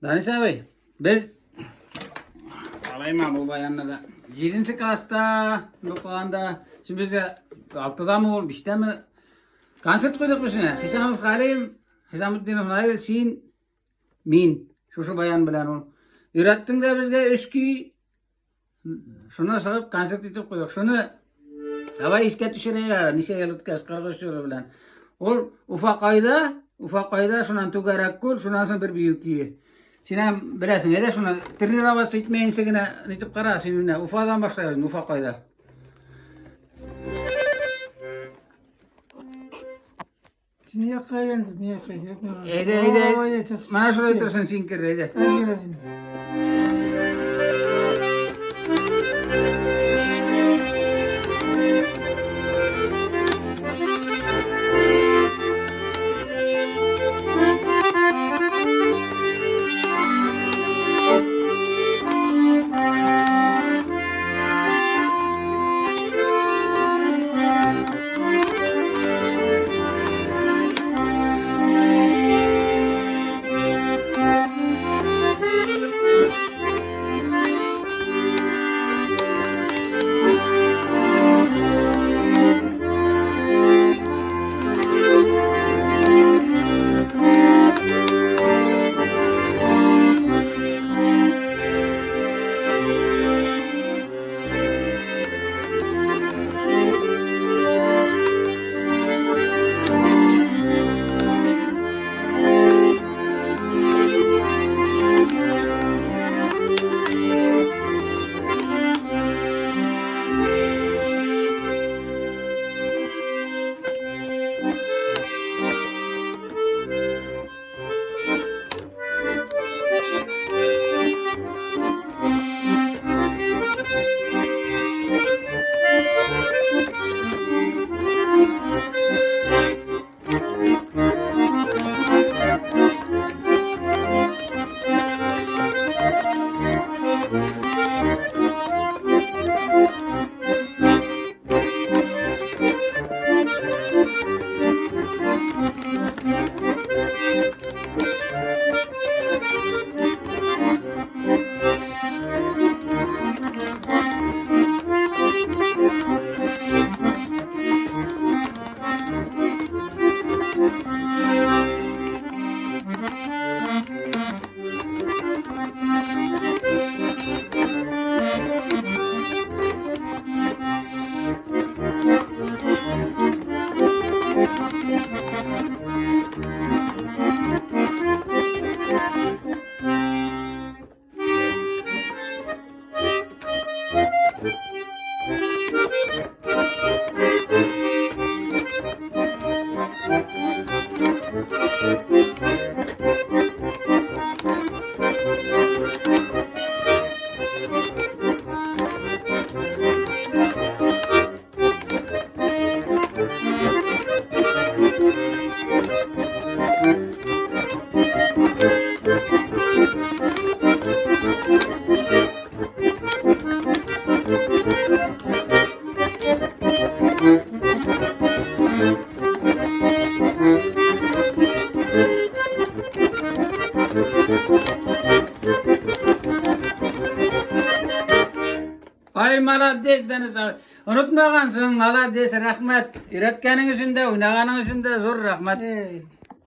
Danis abi, biz alayım bu bayanla da 7. klasta okuğanda şimdi bizge 6'da mı ol, 5'te mi konsert koyduk biz ne? Hisamov Halim, Hisamuddinov Nail, Sin, Min. Şu bayan bilen ol. Ürettin de bizge 3 kuy şunu sığıp konsert etip koyduk. Şunu hava isket düşürüyor, nişe yalıtkaz, kargış yolu bilen. Ol ufak ayda şundan tugarak kul, şundan sonra bir büyük kuyu. Sinem bilesin, ede şuna tırnır havası itmeyinse yine nitip kara, şimdi ufadan başlayalım, ufak ayda. Niye kaylandın? Niye kaylandın? Ede, bana şuraya otursun sinkir, ede. Özgürüzün. Ay malades Danis abi. Unutmagansın malades, rahmet. Üretkenin için de, oynagaның için de zor rahmet.